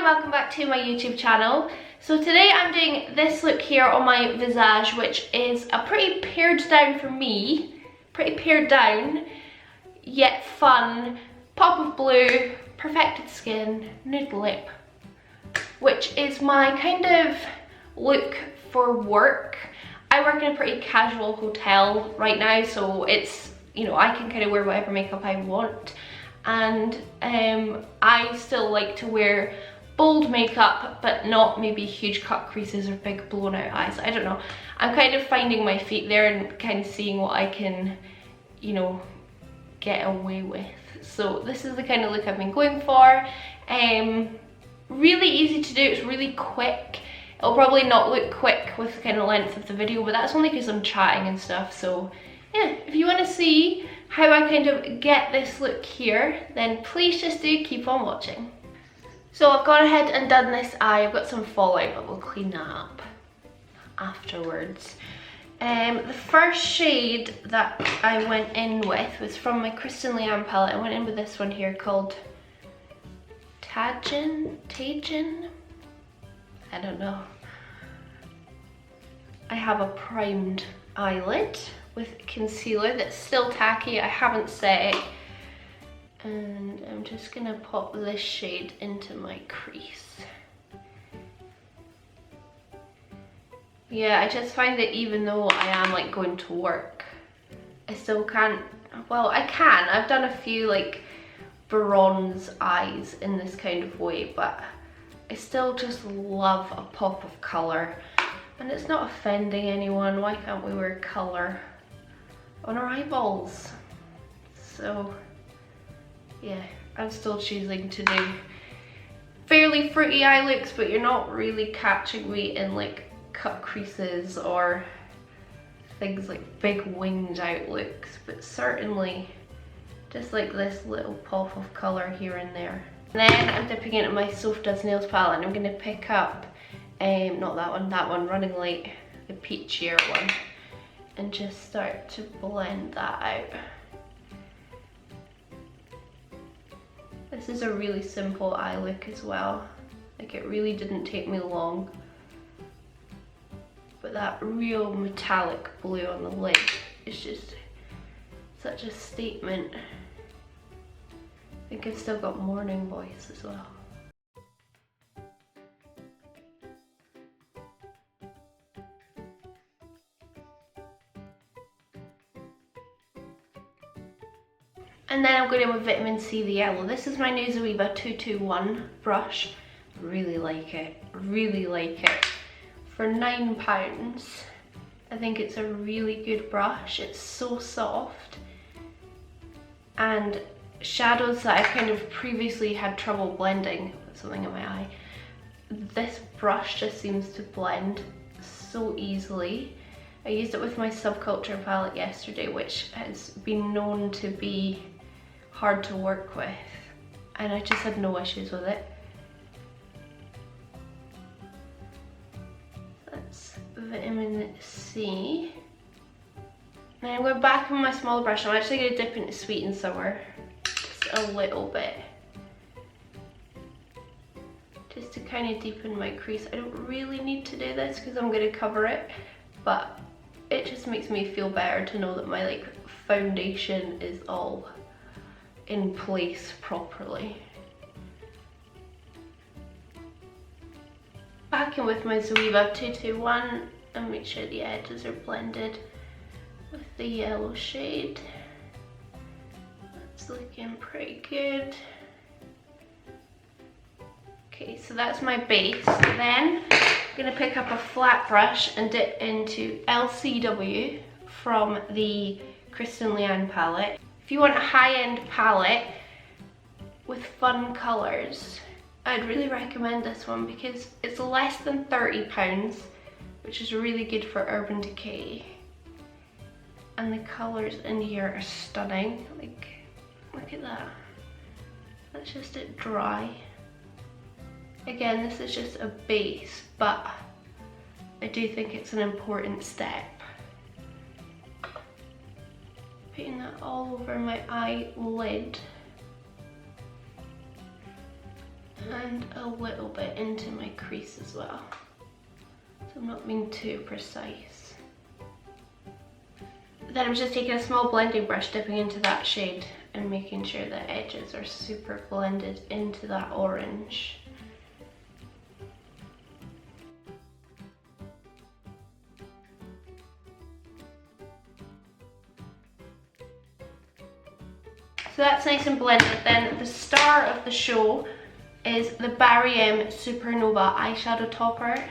and welcome back to my YouTube channel. So today I'm doing this look here on my visage, which is a pretty pared down for me, pretty pared down, yet fun, pop of blue, perfected skin, nude lip, which is my kind of look for work. I work in a pretty casual hotel right now, so it's, you know, I can kind of wear whatever makeup I want. And I still like to wear bold makeup, but not maybe huge cut creases or big blown out eyes. I don't know. I'm kind of finding my feet there and kind of seeing what I can, you know, get away with. So this is the kind of look I've been going for. Really easy to do, it's really quick. It'll probably not look quick with the kind of length of the video, but that's only because I'm chatting and stuff. So yeah, if you want to see how I kind of get this look here, then please just do keep on watching. So I've gone ahead and done this eye. I've got some fallout, but we'll clean that up afterwards. The first shade that I went in with was from my Kristen Leanne palette. I went in with this one here called Tajin? I don't know. I have a primed eyelid with concealer that's still tacky, I haven't set it. And I'm just gonna pop this shade into my crease. Yeah, I just find that even though I am like going to work, I still can't, well I can, I've done a few like bronze eyes in this kind of way, but I still just love a pop of colour. And it's not offending anyone, why can't we wear colour on our eyeballs? So yeah, I'm still choosing to do fairly fruity eye looks, but you're not really catching me in like cut creases or things like big winged out looks, but certainly just like this little pop of colour here and there. And then I'm dipping into my Soft Does Nails palette and I'm going to pick up, not that one, Running Late, the peachier one, and just start to blend that out. This is a really simple eye look as well, like it really didn't take me long, but that real metallic blue on the lid is just such a statement. I think I've still got morning voice as well. And then I'm going in with Vitamin C, the yellow. This is my new Zoeva 221 brush. Really like it, really like it. For £9, I think it's a really good brush. It's so soft. And shadows that I kind of previously had trouble blending with something in my eye, this brush just seems to blend so easily. I used it with my Subculture palette yesterday, which has been known to be hard to work with, and I just had no issues with it. That's Vitamin C. Now I'm going back with my smaller brush. I'm actually going to dip into Sweet and Sour just a little bit, just to kind of deepen my crease. I don't really need to do this because I'm going to cover it, but it just makes me feel better to know that my like foundation is all in place properly. Back in with my Zoeva 221 and make sure the edges are blended with the yellow shade. That's looking pretty good. Okay, so that's my base. Then I'm gonna pick up a flat brush and dip into LCW from the Kristen Leanne palette. If you want a high-end palette with fun colours, I'd really recommend this one because it's less than £30, which is really good for Urban Decay. And the colours in here are stunning. Like, look at that. That's just it dry. Again, this is just a base, but I do think it's an important step. Putting that all over my eyelid. And a little bit into my crease as well. So I'm not being too precise. Then I'm just taking a small blending brush, dipping into that shade and making sure the edges are super blended into that orange. So that's nice and blended. Then the star of the show is the Barry M Supernova eyeshadow topper,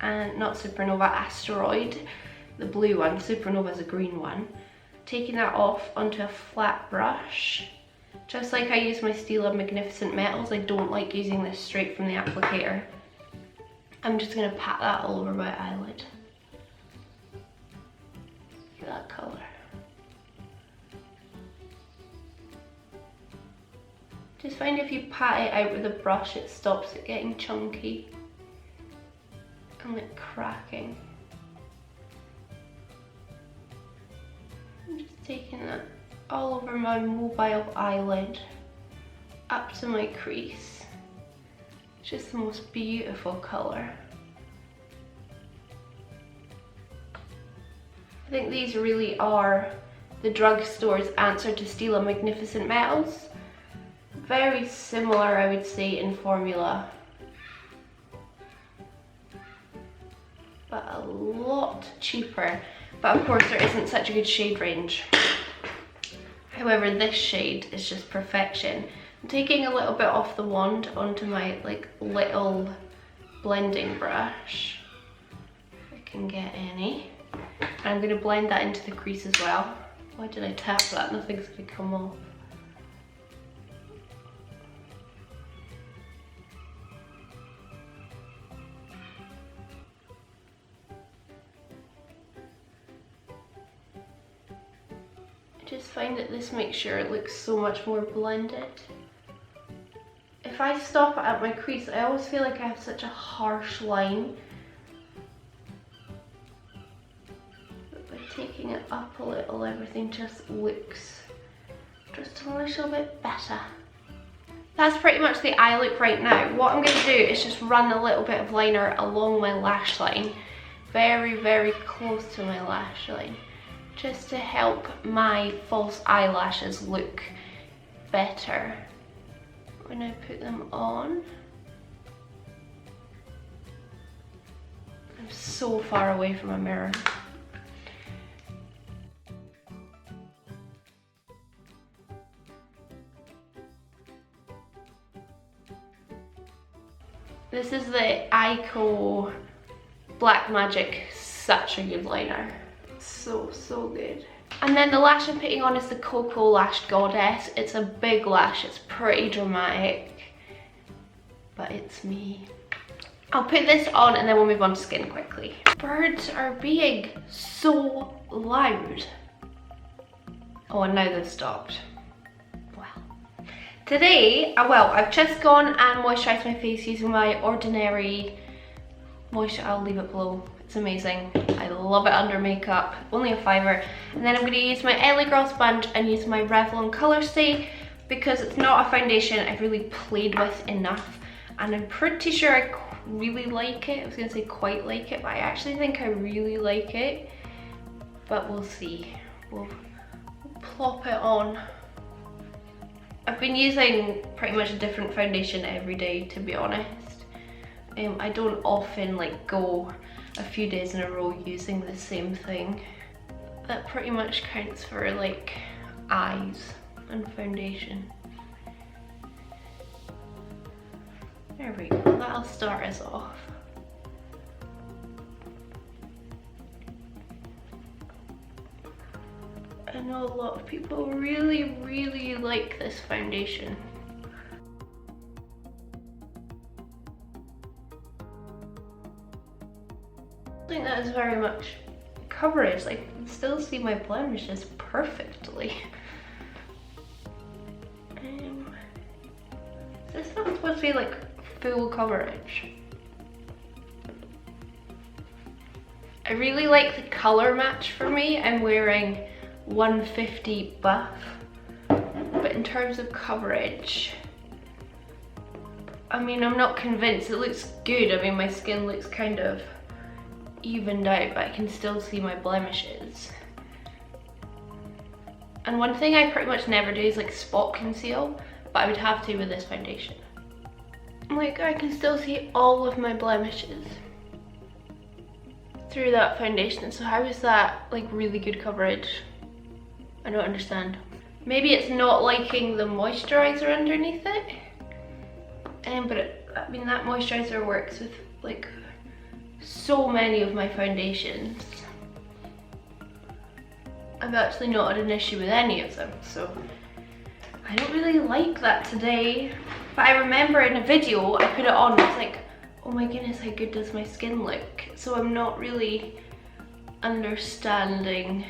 and not Supernova, Asteroid, the blue one. Supernova is a green one. Taking that off onto a flat brush, just like I use my Stila Magnificent Metals. I don't like using this straight from the applicator. I'm just gonna pat that all over my eyelid. Look at that colour. Just find if you pat it out with a brush, it stops it getting chunky and like cracking. I'm just taking that all over my mobile eyelid, up to my crease. It's just the most beautiful colour. I think these really are the drugstore's answer to Stila Magnificent Metals. Very similar, I would say, in formula, but a lot cheaper. But of course there isn't such a good shade range. However, this shade is just perfection. I'm taking a little bit off the wand onto my like little blending brush, if I can get any. And I'm going to blend that into the crease as well. Why did I tap that? Nothing's going to come off. Just find that this makes sure it looks so much more blended. If I stop it at my crease, I always feel like I have such a harsh line. But by taking it up a little, everything just looks just a little bit better. That's pretty much the eye look right now. What I'm going to do is just run a little bit of liner along my lash line, very, very close to my lash line, just to help my false eyelashes look better when I put them on. I'm so far away from a mirror. This is the Ico Black Magic, such a good liner. So good. And then the lash I'm putting on is the Cocoa Lash Goddess. It's a big lash, it's pretty dramatic, but it's me. I'll put this on and then we'll move on to skin quickly. Birds are being so loud. Oh, and now they've stopped. Well, today, I've just gone and moisturised my face using my Ordinary moisture. I'll leave it below. It's amazing. I love it under makeup. Only a $5. And then I'm going to use my LA Girl sponge and use my Revlon Colour Stay because it's not a foundation I've really played with enough. And I'm pretty sure I really like it. I was going to say quite like it, but I actually think I really like it. But we'll see. We'll plop it on. I've been using pretty much a different foundation every day, to be honest. I don't often like go a few days in a row using the same thing. That pretty much counts for like eyes and foundation. There we go, that'll start us off. I know a lot of people really like this foundation. I think that is very much coverage. Like, you can still see my blemishes perfectly. Is this not supposed to be like full coverage? I really like the colour match for me. I'm wearing 150 buff, but in terms of coverage, I mean, I'm not convinced. It looks good. I mean, my skin looks kind of evened out, but I can still see my blemishes. And one thing I pretty much never do is like spot conceal, but I would have to with this foundation. Like, I can still see all of my blemishes through that foundation. So how is that like really good coverage? I don't understand. Maybe it's not liking the moisturizer underneath it. I mean, that moisturizer works with like so many of my foundations. I've actually not had an issue with any of them, so I don't really like that today. But I remember in a video I put it on and I was like, oh my goodness, how good does my skin look? So I'm not really understanding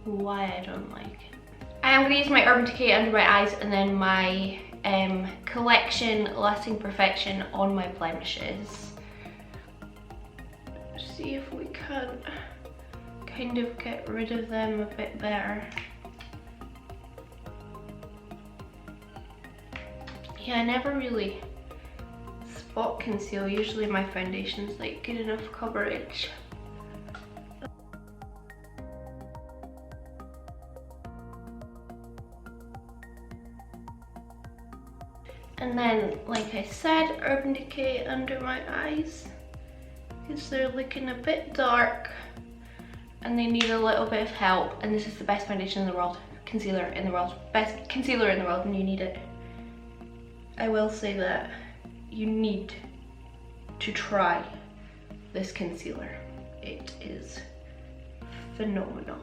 why I don't like it. I am going to use my Urban Decay under my eyes and then my collection Lasting Perfection on my blemishes. See if we can kind of get rid of them a bit better. Yeah, I never really spot conceal. Usually my foundation's like good enough coverage. And then, like I said, Urban Decay under my eyes, because they're looking a bit dark and they need a little bit of help. And this is the best foundation in the world, concealer in the world, best concealer in the world, and you need it. I will say that you need to try this concealer. It is phenomenal.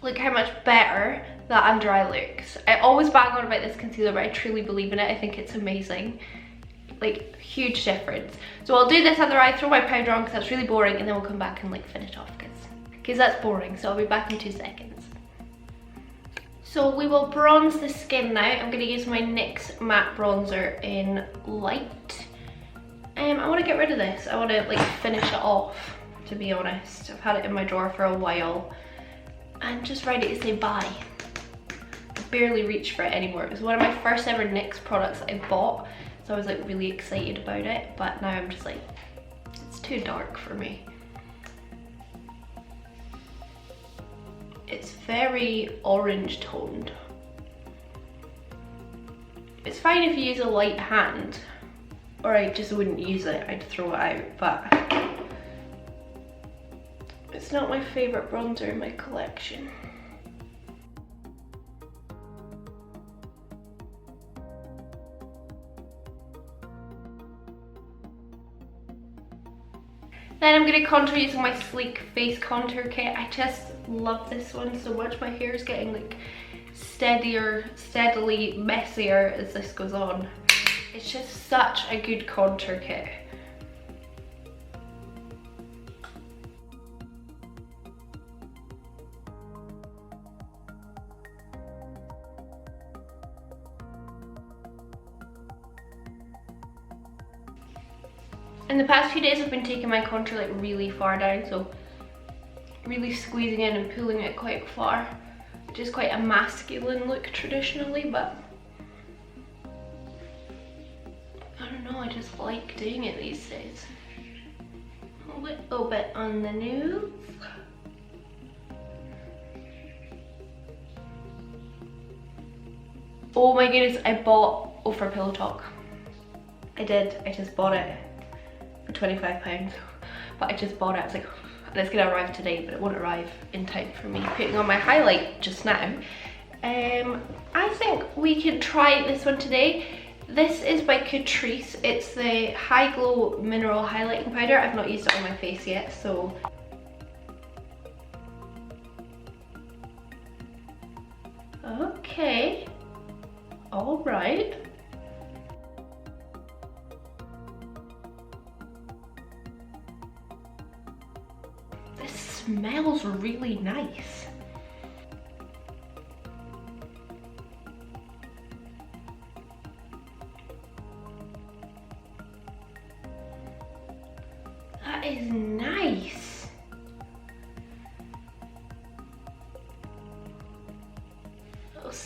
Look how much better that under eye looks. I always bang on about this concealer, but I truly believe in it. I think it's amazing. Like, huge difference. So I'll do this under eye, throw my powder on because that's really boring, and then we'll come back and like finish off because that's boring. So I'll be back in 2 seconds. So we will bronze the skin now. I'm going to use my NYX matte bronzer in light. I want to get rid of this. I want to like finish it off, to be honest. I've had it in my drawer for a while. I'm just ready to say bye. I barely reach for it anymore. It was one of my first ever NYX products that I bought, so I was like really excited about it, but now I'm just like, it's too dark for me. It's very orange toned. It's fine if you use a light hand, or I just wouldn't use it, I'd throw it out, but it's not my favourite bronzer in my collection. Then I'm going to contour using my Sleek Face Contour Kit. I just love this one so much. My hair is getting like steadily messier as this goes on. It's just such a good contour kit. In the past few days I've been taking my contour like really far down, so really squeezing in and pulling it quite far, which is quite a masculine look traditionally, but I don't know, I just like doing it these days. A little bit on the nose. Oh my goodness, I bought Ofra Pillow Talk. I did, I just bought it for £25, but I just bought it. I was like, and it's gonna arrive today, but it won't arrive in time for me putting on my highlight just now. I think we could try this one today. This is by Catrice. It's the High Glow Mineral Highlighting Powder. I've not used it on my face yet, so. Okay, all right. This smells really nice. That is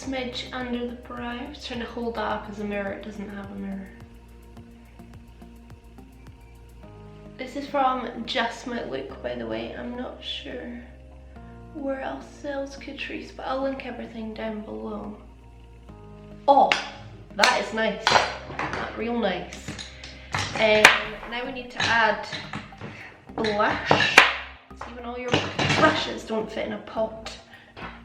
smidge under the brow. I was trying to hold that up as a mirror, it doesn't have a mirror. This is from Just My Look, by the way. I'm not sure where else sells Catrice, but I'll link everything down below. Oh, that is nice. That's real nice. Now we need to add blush. So even all your brushes don't fit in a pot.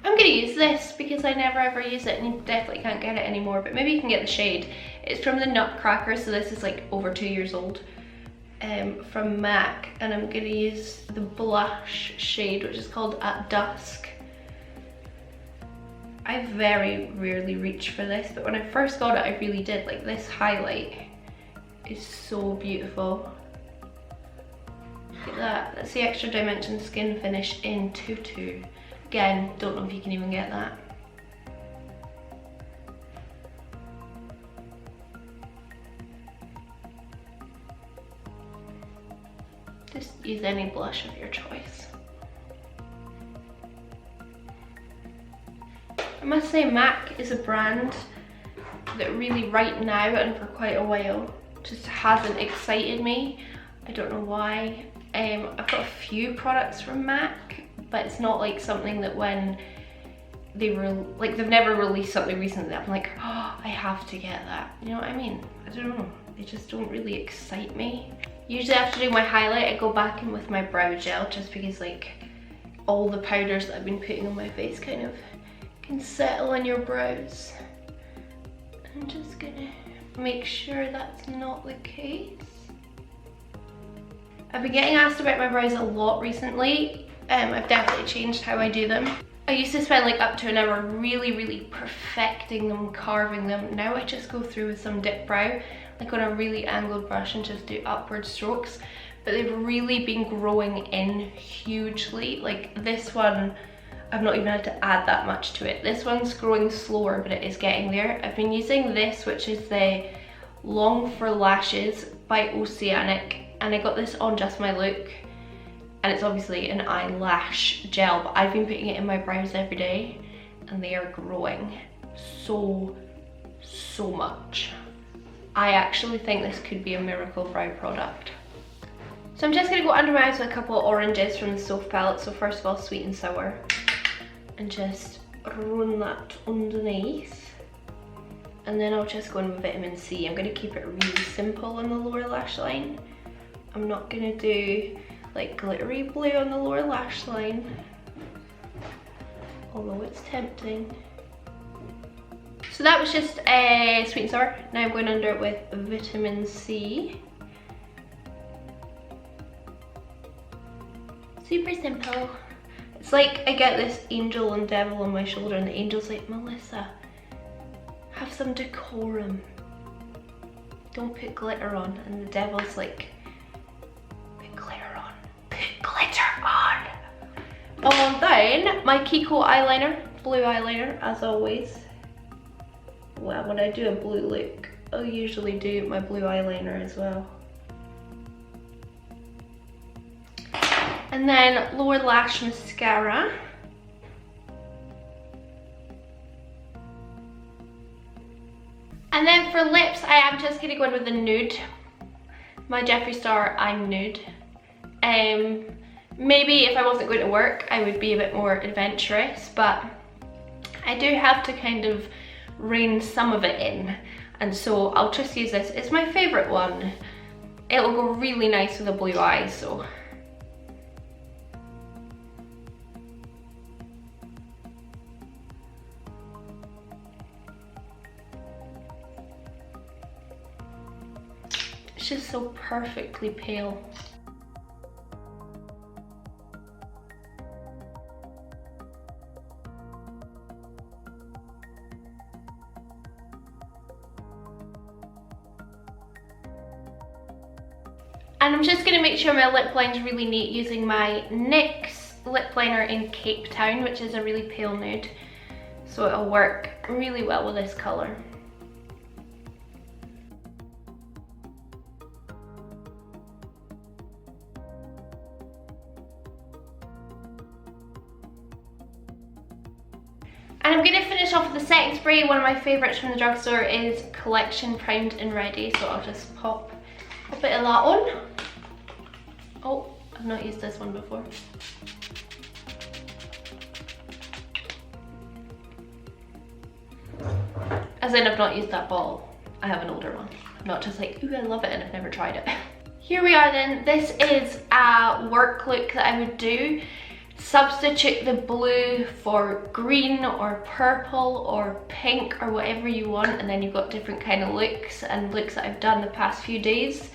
I'm gonna use this because I never ever use it, and you definitely can't get it anymore, but maybe you can get the shade. It's from the Nutcracker, so this is like over 2 years old. From MAC, and I'm gonna use the blush shade, which is called At Dusk. I very rarely reach for this, but when I first got it I really did. Like, this highlight is so beautiful. Look at that, that's the Extra Dimension Skin Finish in Tutu. Again, don't know if you can even get that. Just use any blush of your choice. I must say MAC is a brand that really right now and for quite a while just hasn't excited me. I don't know why. I've got a few products from MAC, but it's not like something that when they were like, they've never released something recently that I'm like, oh, I have to get that. You know what I mean? I don't know. They just don't really excite me. Usually after doing my highlight, I go back in with my brow gel just because like all the powders that I've been putting on my face kind of can settle on your brows. I'm just gonna make sure that's not the case. I've been getting asked about my brows a lot recently. I've definitely changed how I do them. I used to spend like up to an hour really perfecting them, carving them. Now I just go through with some dip brow, like on a really angled brush, and just do upward strokes. But they've really been growing in hugely. Like this one, I've not even had to add that much to it. This one's growing slower, but it is getting there. I've been using this, which is the Long for Lashes by Oceanic, and I got this on Just My Look, and it's obviously an eyelash gel, but I've been putting it in my brows every day, and they are growing so much. I actually think this could be a miracle brow product. So I'm just gonna go under my eyes with a couple of oranges from the Soft palette. So first of all, Sweet and Sour, and just run that underneath. And then I'll just go in with Vitamin C. I'm gonna keep it really simple on the lower lash line. I'm not gonna do like glittery blue on the lower lash line, although it's tempting. So that was just Sweet and Sour. Now I'm going under it with Vitamin C. Super simple. It's like I get this angel and devil on my shoulder, and the angel's like, Melissa, have some decorum. Don't put glitter on. And the devil's like, put glitter on. Put glitter on. On then, my Kiko eyeliner, blue eyeliner, as always. Well, when I do a blue look, I'll usually do my blue eyeliner as well. And then lower lash mascara. And then for lips, I am just gonna go in with the nude. My Jeffree Star Eye Nude. Maybe if I wasn't going to work, I would be a bit more adventurous, but I do have to kind of rein some of it in, and so I'll just use this. It's my favorite one. It'll go really nice with a blue eye, so. It's just so perfectly pale. And I'm just going to make sure my lip line's really neat using my NYX lip liner in Cape Town, which is a really pale nude. So it'll work really well with this colour. And I'm going to finish off with the setting spray. One of my favourites from the drugstore is Collection Primed and Ready. So I'll just pop a bit of that on. Oh, I've not used this one before. As in, I've not used that bottle. I have an older one. I'm not just like, ooh, I love it and I've never tried it. Here we are then. This is a work look that I would do. Substitute the blue for green or purple or pink or whatever you want, and then you've got different kind of looks and looks that I've done the past few days.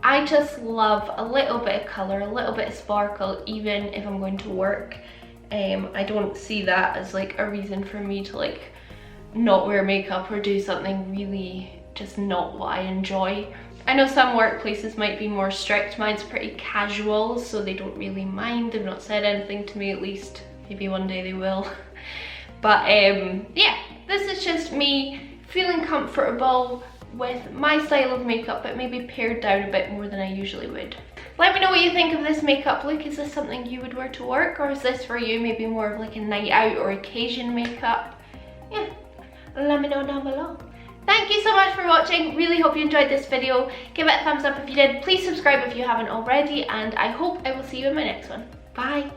I just love a little bit of colour, a little bit of sparkle, even if I'm going to work. I don't see that as like a reason for me to like not wear makeup or do something really just not what I enjoy. I know some workplaces might be more strict. Mine's pretty casual, so they don't really mind. They've not said anything to me, at least. Maybe one day they will. But yeah, this is just me feeling comfortable with my style of makeup, but maybe pared down a bit more than I usually would. Let me know what you think of this makeup look. Is this something you would wear to work, or is this for you maybe more of like a night out or occasion makeup? Yeah, let me know down below. Thank you so much for watching. Really hope you enjoyed this video. Give it a thumbs up if you did. Please subscribe if you haven't already, and I hope I will see you in my next one. Bye.